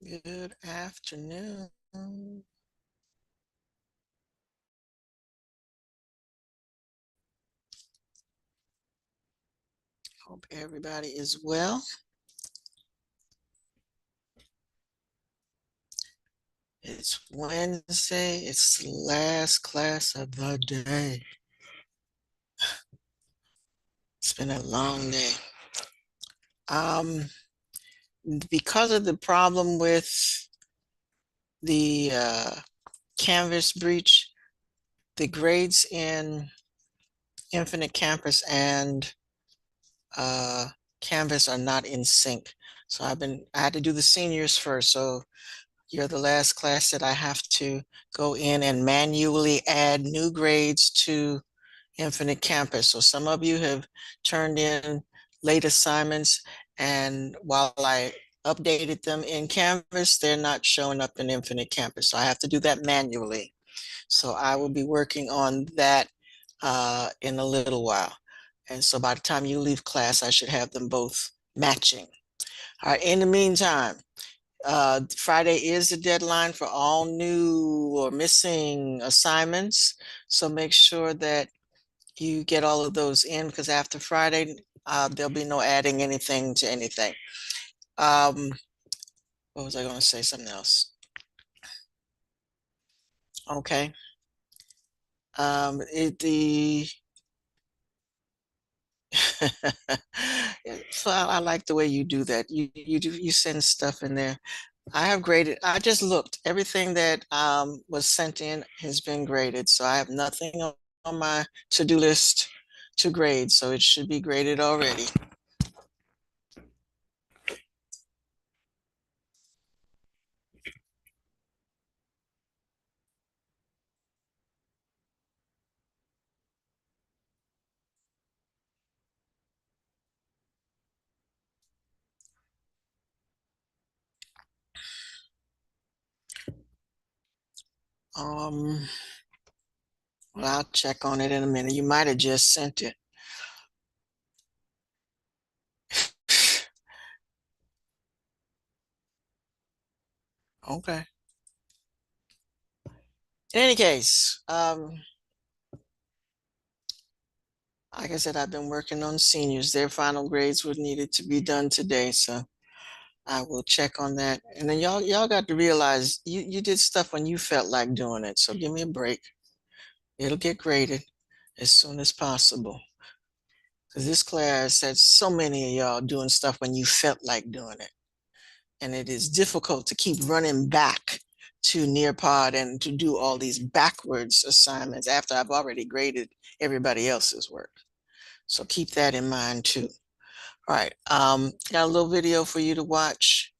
Good afternoon. Hope everybody is well. It's Wednesday. It's the last class of the day. It's been a long day. Because of the problem with the Canvas breach, the grades in Infinite Campus and Canvas are not in sync. So I had to do the seniors first. So you're the last class that I have to go in and manually add new grades to Infinite Campus. So some of you have turned in late assignments, and while I updated them in Canvas, they're not showing up in Infinite Campus. So I have to do that manually. So I will be working on that in a little while. And so by the time you leave class, I should have them both matching. All right, in the meantime, Friday is the deadline for all new or missing assignments. So make sure that you get all of those in, because after Friday, there'll be no adding anything to anything. What was I going to say? Something else. Okay. So I like the way you do that. You send stuff in there. I have graded. I just looked. Everything that was sent in has been graded. So I have nothing on my to-do list to grade. So it should be graded already. Well, I'll check on it in a minute. You might have just sent it. Okay. In any case, like I said, I've been working on seniors. Their final grades were needed to be done today, so I will check on that. And then y'all got to realize you did stuff when you felt like doing it. So give me a break. It'll get graded as soon as possible. Because this class had so many of y'all doing stuff when you felt like doing it. And it is difficult to keep running back to Nearpod and to do all these backwards assignments after I've already graded everybody else's work. So keep that in mind too. All right, got a little video for you to watch,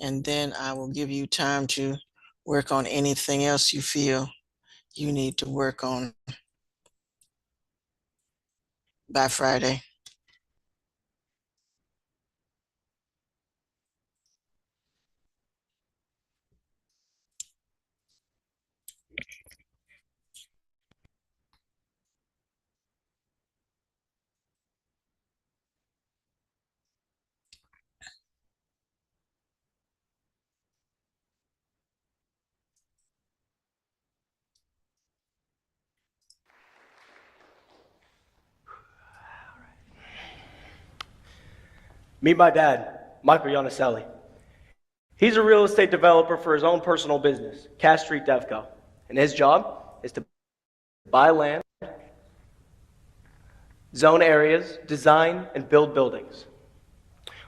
and then I will give you time to work on anything else you feel you need to work on by Friday. Meet my dad, Michael Yonicelli. He's a real estate developer for his own personal business, Cash Street Devco. And his job is to buy land, zone areas, design, and build buildings.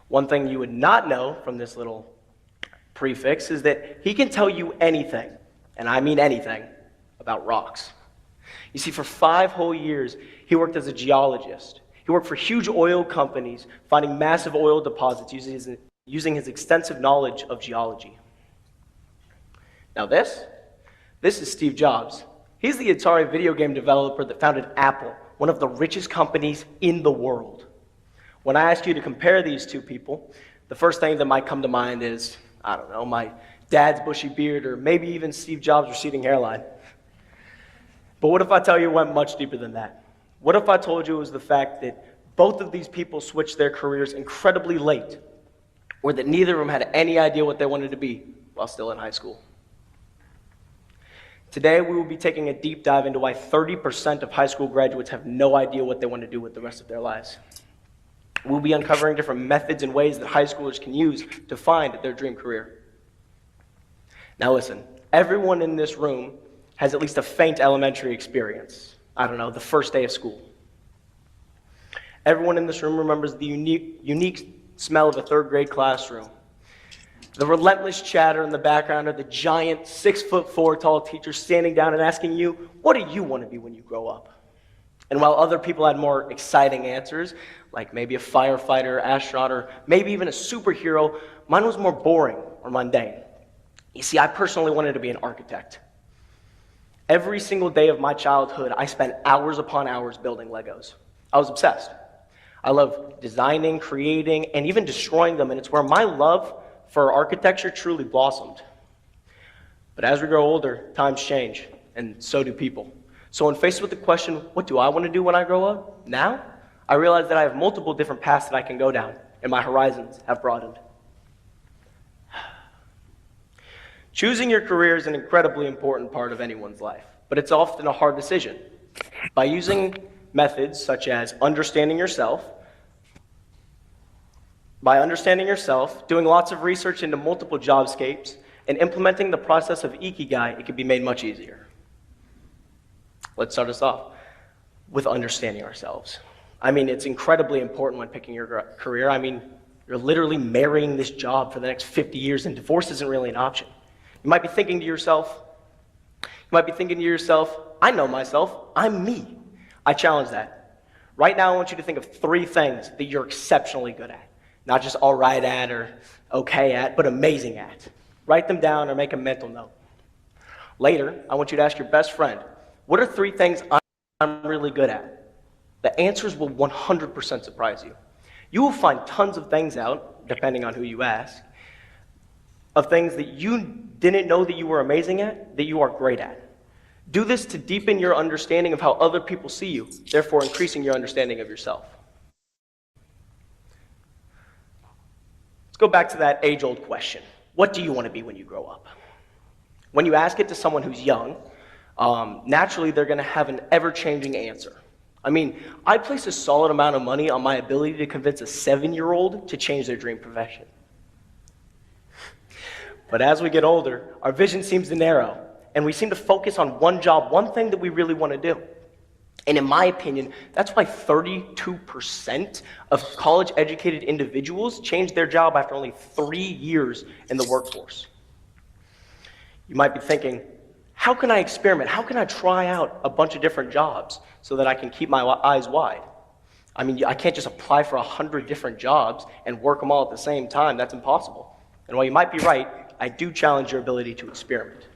One thing you would not know from this little prefix is that he can tell you anything, and I mean anything, about rocks. You see, for 5 whole years, he worked as a geologist. He worked for huge oil companies, finding massive oil deposits using his extensive knowledge of geology. Now this is Steve Jobs. He's the Atari video game developer that founded Apple, one of the richest companies in the world. When I ask you to compare these two people, the first thing that might come to mind is, I don't know, my dad's bushy beard, or maybe even Steve Jobs' receding hairline. But what if I tell you it went much deeper than that? What if I told you it was the fact that both of these people switched their careers incredibly late, or that neither of them had any idea what they wanted to be while still in high school. Today, we will be taking a deep dive into why 30% of high school graduates have no idea what they want to do with the rest of their lives. We'll be uncovering different methods and ways that high schoolers can use to find their dream career. Now listen, everyone in this room has at least a faint elementary experience. I don't know, the first day of school. Everyone in this room remembers the unique smell of a third grade classroom. The relentless chatter in the background of the giant 6'4" tall teacher standing down and asking you, what do you want to be when you grow up? And while other people had more exciting answers, like maybe a firefighter, astronaut, or maybe even a superhero, mine was more boring or mundane. You see, I personally wanted to be an architect. Every single day of my childhood, I spent hours upon hours building Legos. I was obsessed. I love designing, creating, and even destroying them, and it's where my love for architecture truly blossomed. But as we grow older, times change, and so do people. So when faced with the question, what do I want to do when I grow up? Now, I realize that I have multiple different paths that I can go down, and my horizons have broadened. Choosing your career is an incredibly important part of anyone's life, but it's often a hard decision. By using methods such as understanding yourself, doing lots of research into multiple jobscapes, and implementing the process of Ikigai, it can be made much easier. Let's start us off with understanding ourselves. I mean, it's incredibly important when picking your career. I mean, you're literally marrying this job for the next 50 years, and divorce isn't really an option. You might be thinking to yourself, I know myself, I'm me. I challenge that. Right now, I want you to think of 3 things that you're exceptionally good at. Not just all right at or okay at, but amazing at. Write them down or make a mental note. Later, I want you to ask your best friend, what are 3 things I'm really good at? The answers will 100% surprise you. You will find tons of things out, depending on who you ask, of things that you didn't know that you were amazing at, that you are great at. Do this to deepen your understanding of how other people see you, therefore increasing your understanding of yourself. Let's go back to that age-old question. What do you want to be when you grow up? When you ask it to someone who's young, naturally they're going to have an ever-changing answer. I mean, I'd place a solid amount of money on my ability to convince a 7-year-old to change their dream profession. But as we get older, our vision seems to narrow, and we seem to focus on one job, one thing that we really want to do. And in my opinion, that's why 32% of college-educated individuals change their job after only 3 years in the workforce. You might be thinking, how can I experiment? How can I try out a bunch of different jobs so that I can keep my eyes wide? I mean, I can't just apply for 100 different jobs and work them all at the same time. That's impossible. And while you might be right, I do challenge your ability to experiment.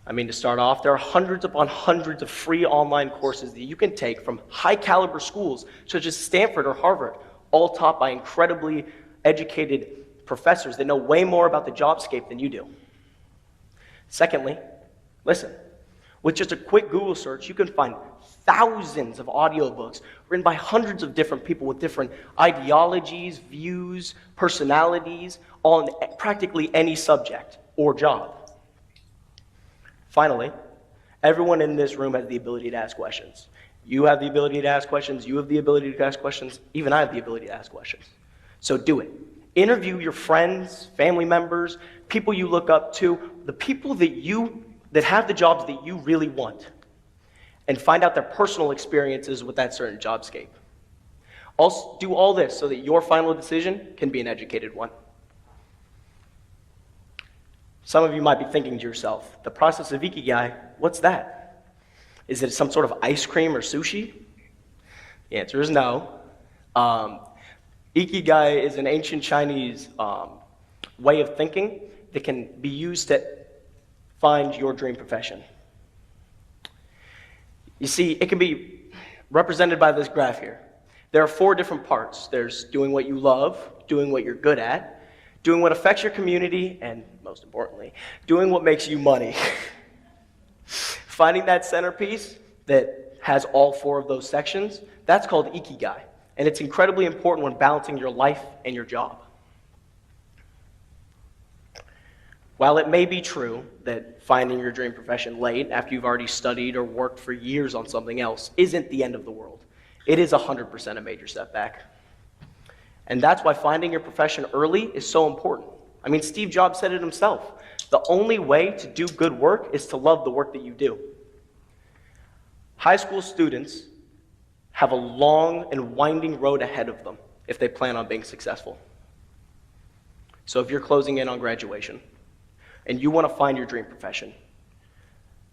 I mean, to start off, there are hundreds upon hundreds of free online courses that you can take from high-caliber schools such as Stanford or Harvard, all taught by incredibly educated professors that know way more about the jobscape than you do. Secondly, listen, with just a quick Google search, you can find thousands of audiobooks written by hundreds of different people with different ideologies, views, personalities, on practically any subject or job. Finally, everyone in this room has the ability to ask questions. You have the ability to ask questions, you have the ability to ask questions, even I have the ability to ask questions. So do it. Interview your friends, family members, people you look up to, the people that have the jobs that you really want, and find out their personal experiences with that certain jobscape. Also, do all this so that your final decision can be an educated one. Some of you might be thinking to yourself, the process of Ikigai, what's that? Is it some sort of ice cream or sushi? The answer is no. Ikigai is an ancient Chinese way of thinking that can be used to find your dream profession. You see, it can be represented by this graph here. There are 4 different parts. There's doing what you love, doing what you're good at, doing what affects your community, and most importantly, doing what makes you money. Finding that centerpiece that has all 4 of those sections, that's called Ikigai. And it's incredibly important when balancing your life and your job. While it may be true that finding your dream profession late after you've already studied or worked for years on something else isn't the end of the world, it is 100% a major setback. And that's why finding your profession early is so important. I mean, Steve Jobs said it himself. The only way to do good work is to love the work that you do. High school students have a long and winding road ahead of them if they plan on being successful. So if you're closing in on graduation and you want to find your dream profession,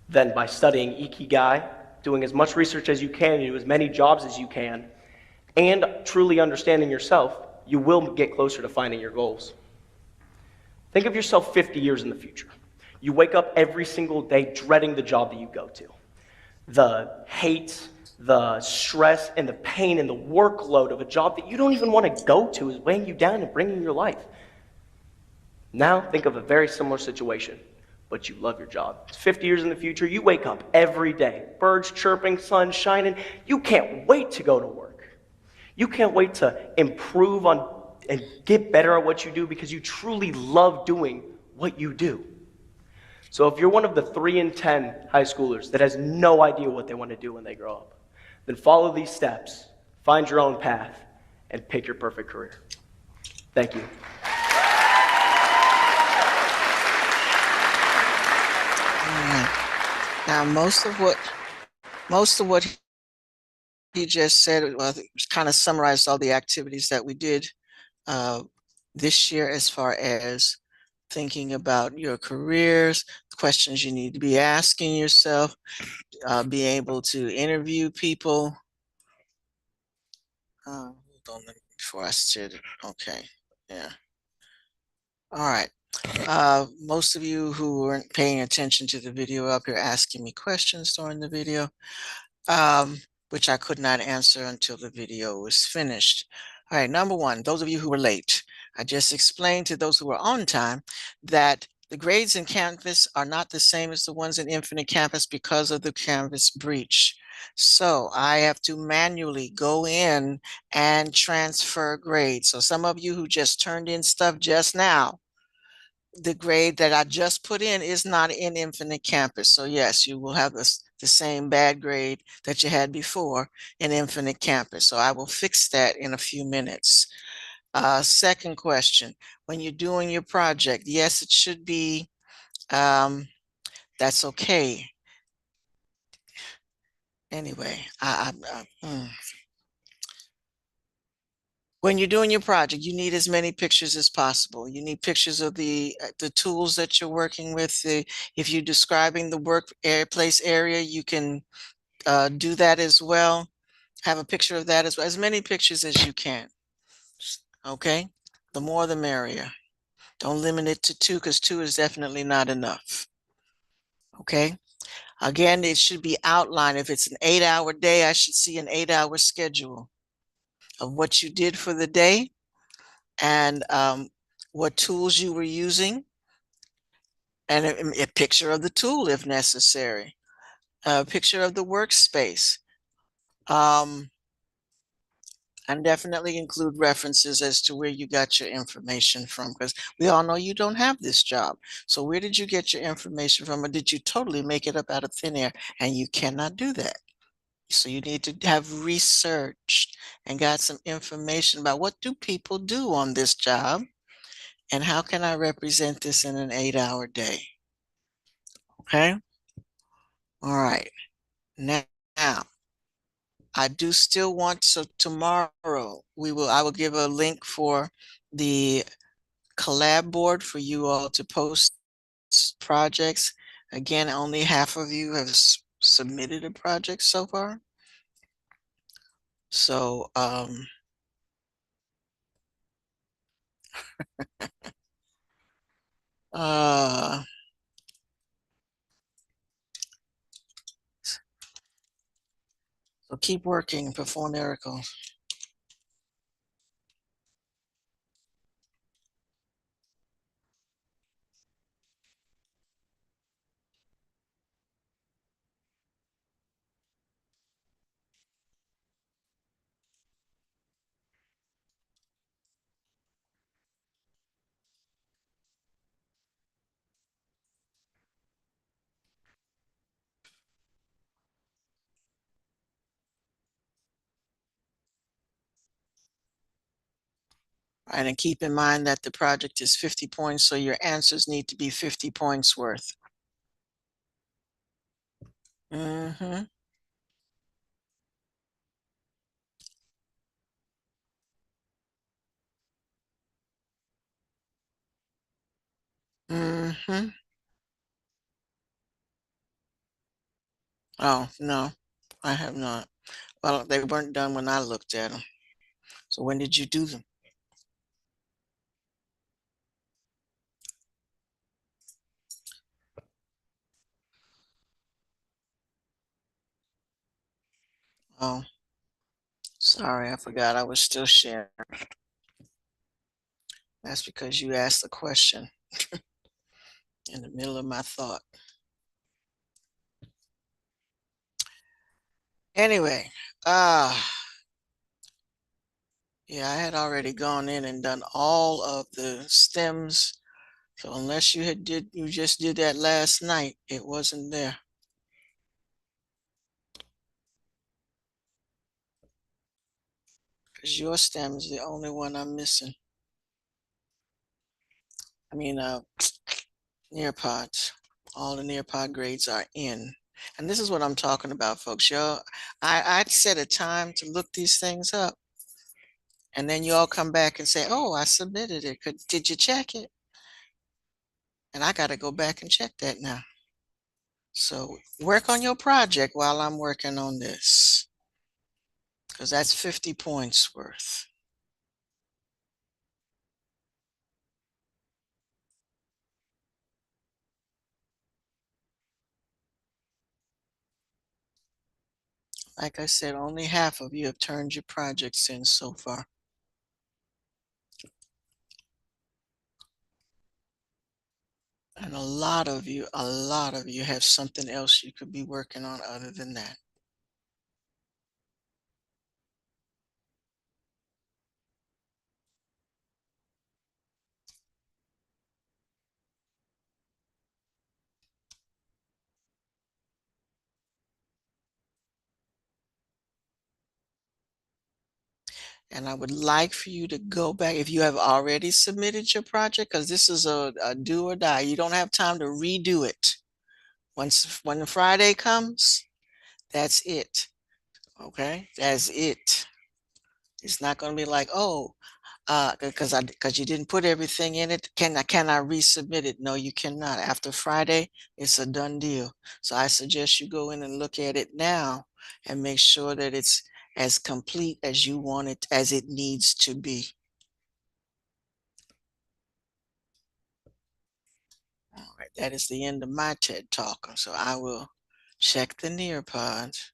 then by studying Ikigai, doing as much research as you can, do as many jobs as you can, and truly understanding yourself, you will get closer to finding your goals. Think of yourself 50 years in the future. You wake up every single day dreading the job that you go to. The hate, the stress, and the pain and the workload of a job that you don't even want to go to is weighing you down and bringing your life. Now think of a very similar situation, but you love your job. It's 50 years in the future, you wake up every day, birds chirping, sun shining, you can't wait to go to work. You can't wait to improve on and get better at what you do because you truly love doing what you do. So if you're one of the 3 in 10 high schoolers that has no idea what they want to do when they grow up, then follow these steps, find your own path, and pick your perfect career. Thank you. Now, most of what he just said, well, kind of summarized all the activities that we did this year as far as thinking about your careers, questions you need to be asking yourself, be able to interview people. Hold on before I said it. Okay, yeah. All right. Most of you who weren't paying attention to the video up here asking me questions during the video, which I could not answer until the video was finished. All right, number one, those of you who were late, I just explained to those who were on time that the grades in Canvas are not the same as the ones in Infinite Campus because of the Canvas breach. So I have to manually go in and transfer grades. So some of you who just turned in stuff just now, the grade that I just put in is not in Infinite Campus. So yes, you will have the same bad grade that you had before in Infinite Campus. So I will fix that in a few minutes. Second question, when you're doing your project, yes, it should be, that's okay. Anyway, when you're doing your project, you need as many pictures as possible. You need pictures of the tools that you're working with. If you're describing the workplace area, you can do that as well. Have a picture of that as well. As many pictures as you can. Okay? The more the merrier. Don't limit it to 2 because 2 is definitely not enough. Okay? Again, it should be outlined. If it's an 8-hour day, I should see an 8-hour schedule of what you did for the day and what tools you were using, and a picture of the tool if necessary, a picture of the workspace, and definitely include references as to where you got your information from, because we all know you don't have this job. So where did you get your information from, or did you totally make it up out of thin air? And you cannot do that. So you need to have researched and got some information about what do people do on this job and how can I represent this in an 8-hour day? Okay. All right. Now, I do still want, so tomorrow I will give a link for the collab board for you all to post projects. Again, only half of you have submitted a project so far. So, uh, so keep working, perform miracles. Right, and keep in mind that the project is 50 points, so your answers need to be 50 points worth. Mm-hmm. Mm-hmm. Oh, no, I have not. Well, they weren't done when I looked at them. So when did you do them? Oh, sorry, I forgot I was still sharing. That's because you asked the question in the middle of my thought. Anyway, yeah, I had already gone in and done all of the stems. So unless you just did that last night, it wasn't there. Because your stem is the only one I'm missing. I mean, Nearpods. All the Nearpod grades are in. And this is what I'm talking about, folks. I set a time to look these things up. And then you all come back and say, oh, I submitted it. Did you check it? And I got to go back and check that now. So work on your project while I'm working on this, because that's 50 points worth. Like I said, only half of you have turned your projects in so far. And a lot of you have something else you could be working on other than that. And I would like for you to go back if you have already submitted your project, because this is a do or die. You don't have time to redo it. When the Friday comes, that's it. Okay, that's it. It's not going to be like, oh, because you didn't put everything in it. Can I resubmit it? No, you cannot. After Friday, it's a done deal. So I suggest you go in and look at it now and make sure that it's as complete as you want it, as it needs to be. All right, that is the end of my TED Talk. So I will check the Nearpods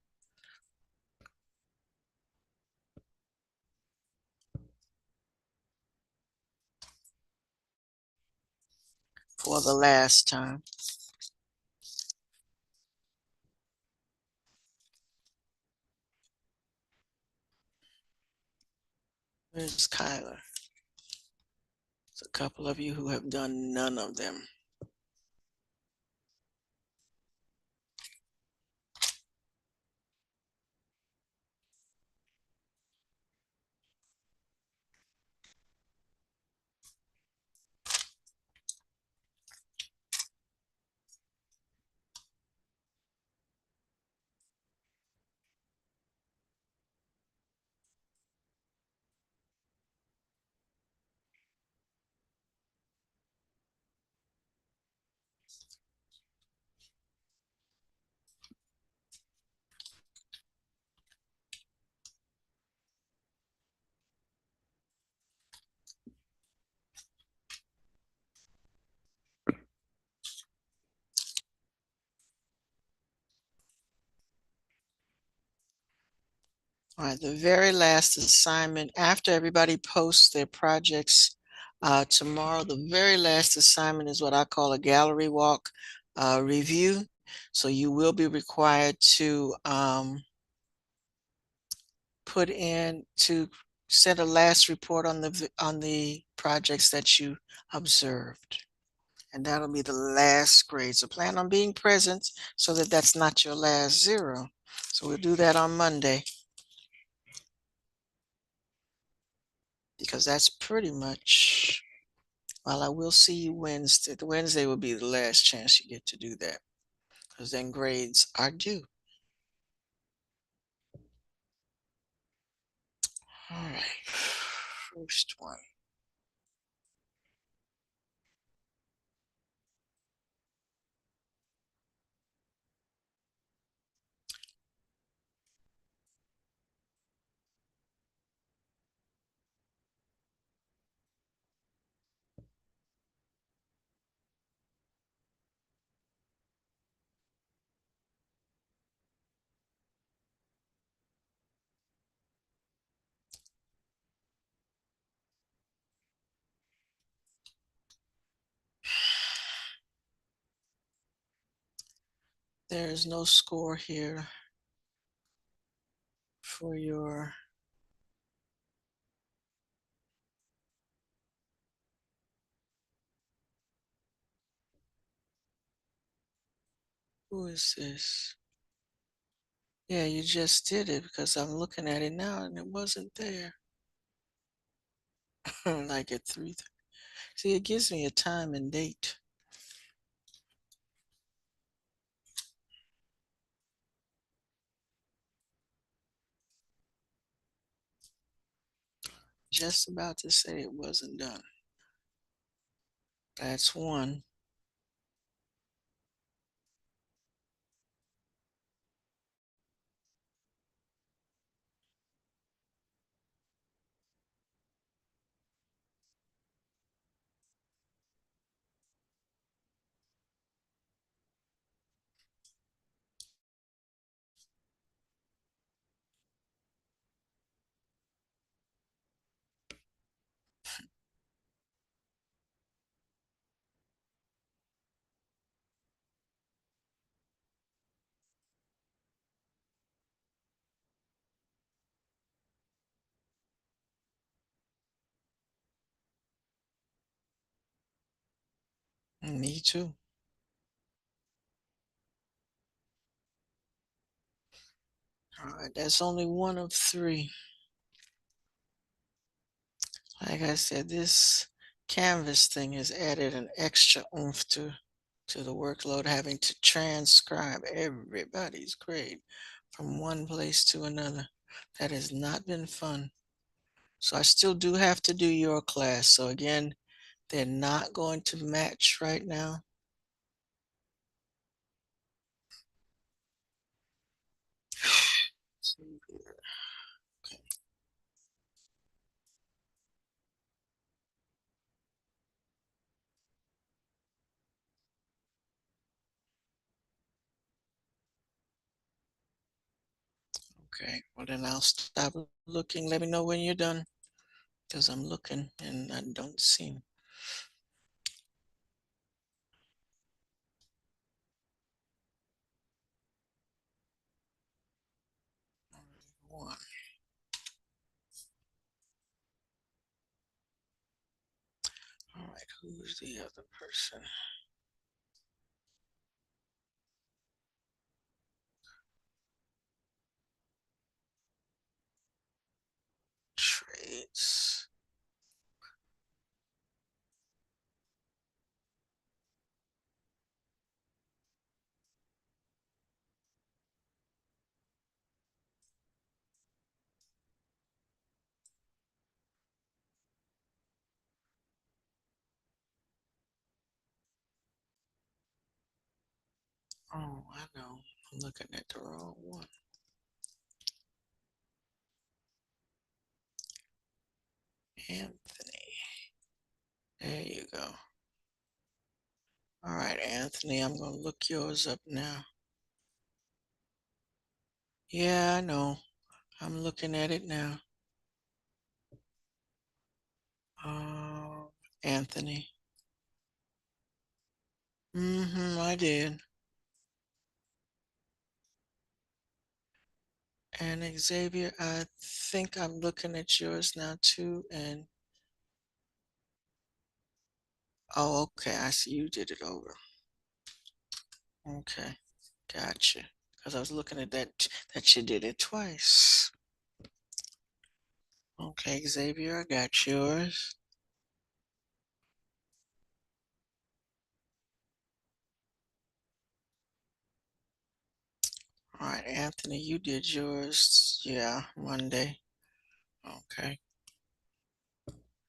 for the last time. Where's Kyler? There's a couple of you who have done none of them. All right, the very last assignment after everybody posts their projects tomorrow, the very last assignment is what I call a gallery walk review. So you will be required to put in to send a last report on the projects that you observed. And that'll be the last grade. So plan on being present so that that's not your last zero. So we'll do that on Monday. because that's pretty much, well, I will see you Wednesday. The Wednesday will be the last chance you get to do that because then grades are due. All right, first one. There is no score here for your, who is this? Yeah, you just did it because I'm looking at it now and it wasn't there. Like at 3. See, it gives me a time and date. Just about to say it wasn't done. That's one. Me too. All right, that's only one of 3. Like I said, this Canvas thing has added an extra oomph to the workload, having to transcribe everybody's grade from one place to another. That has not been fun. So I still do have to do your class. So again, they're not going to match right now. See here. Okay, well then I'll stop looking. Let me know when you're done because I'm looking and I don't see one. All right, who's the other person? Trades. Oh, I know. I'm looking at the wrong one. Anthony. There you go. All right, Anthony, I'm going to look yours up now. Yeah, I know. I'm looking at it now. Uh, Anthony. I did. And Xavier, I think I'm looking at yours now too. And oh, okay, I see you did it over. Okay, gotcha. Because I was looking at that you did it twice. Okay, Xavier, I got yours. All right, Anthony, you did yours. Yeah, Monday. Okay,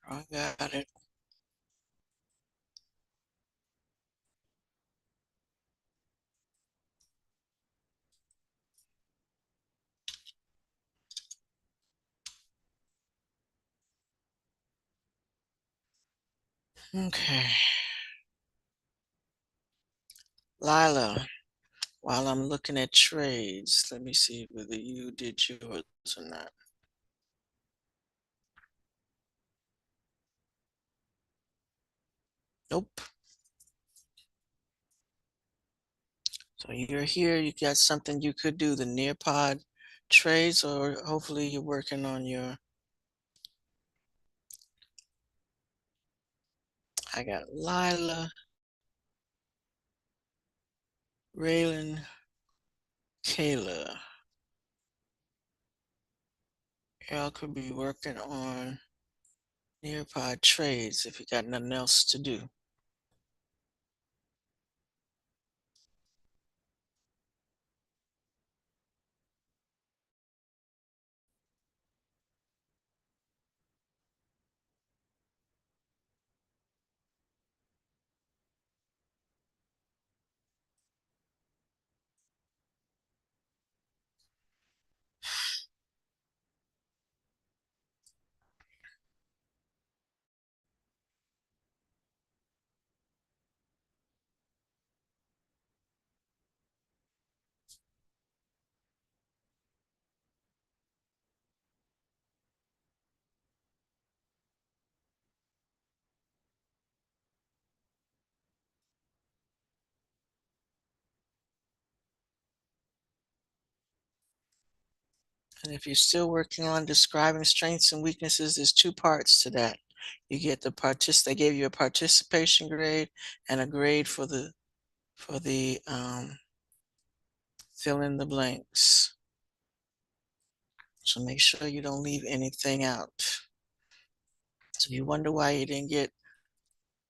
I got it. Okay, Lila, while I'm looking at trades, let me see whether you did yours or not. Nope. So you're here, you got something you could do, the Nearpod trades, or hopefully you're working on your, I got Lila, Raylan, Kayla. Y'all could be working on Nearpod trades if you got nothing else to do. And if you're still working on describing strengths and weaknesses, there's two parts to that. You get they gave you a participation grade and a grade for the fill in the blanks. So make sure you don't leave anything out. So you wonder why you didn't get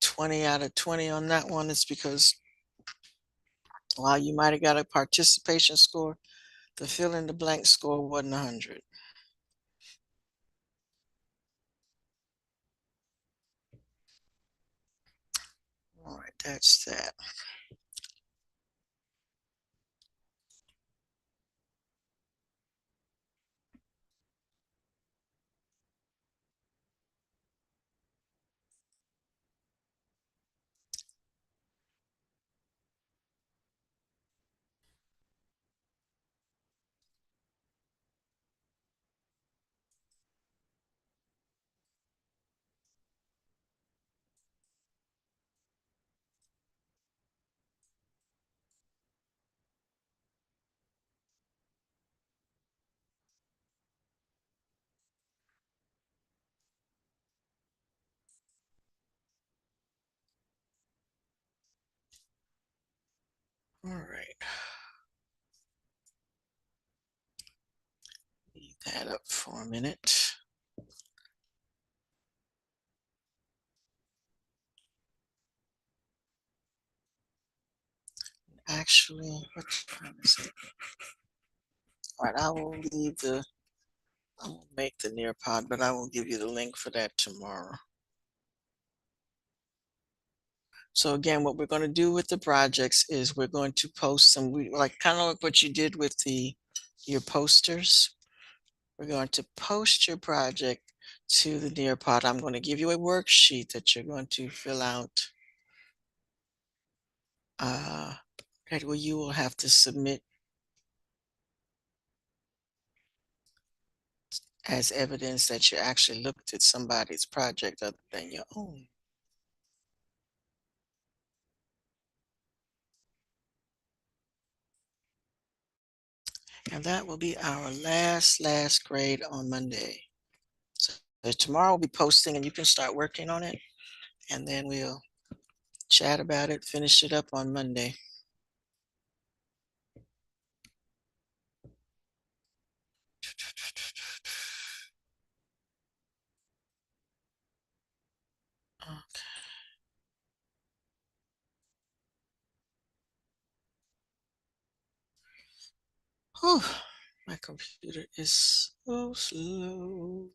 20 out of 20 on that one, it's because while you might have got a participation score, the fill in the blank score wasn't 100. All right, that's that. All right, leave that up for a minute. Actually, what time is it? All right, I will make the Nearpod, but I will give you the link for that tomorrow. So again, what we're going to do with the projects is we're going to post some, like kind of like what you did with your posters. We're going to post your project to the Nearpod. I'm going to give you a worksheet that you're going to fill out. That where you will have to submit as evidence that you actually looked at somebody's project other than your own. And that will be our last grade on Monday. So tomorrow we'll be posting and you can start working on it. And then we'll chat about it, finish it up on Monday. Whew, my computer is so slow.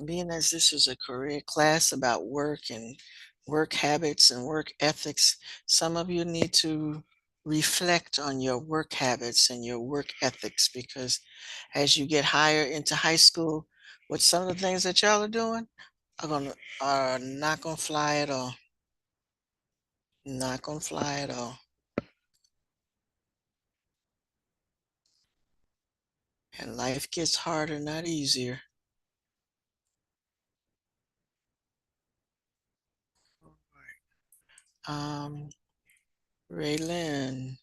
Being as this is a career class about work and work habits and work ethics, some of you need to reflect on your work habits and your work ethics because as you get higher into high school, with some of the things that y'all are doing are not gonna fly at all. Not gonna fly at all. And life gets harder, not easier. Um, Raylan,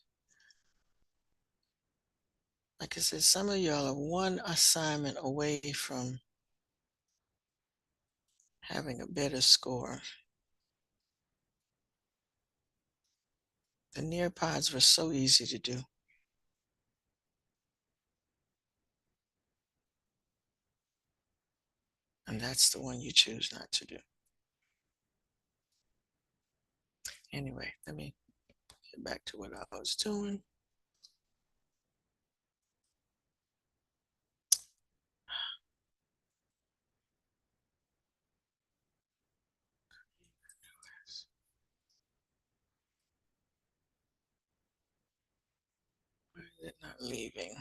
like I said, some of y'all are one assignment away from having a better score. The Nearpods were so easy to do, and that's the one you choose not to do. Anyway, let me get back to what I was doing. Why is it not leaving?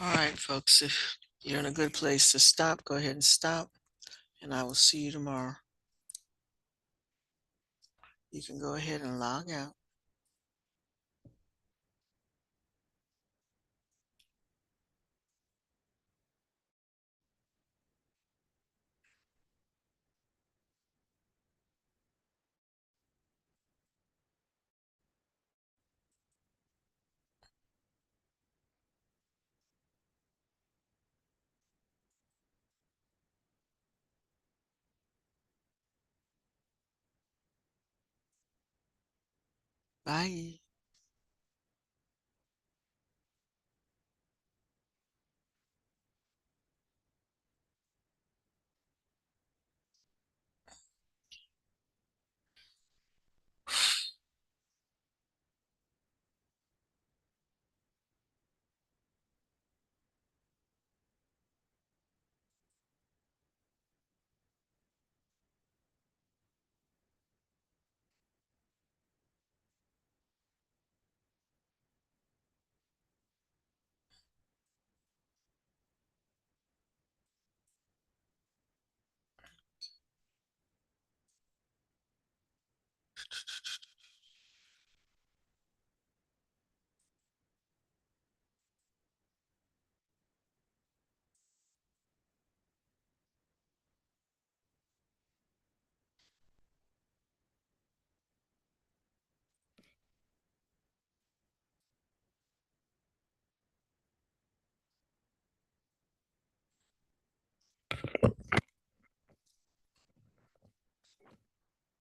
All right, folks, if you're in a good place to stop, go ahead and stop, and I will see you tomorrow. You can go ahead and log out. Bye.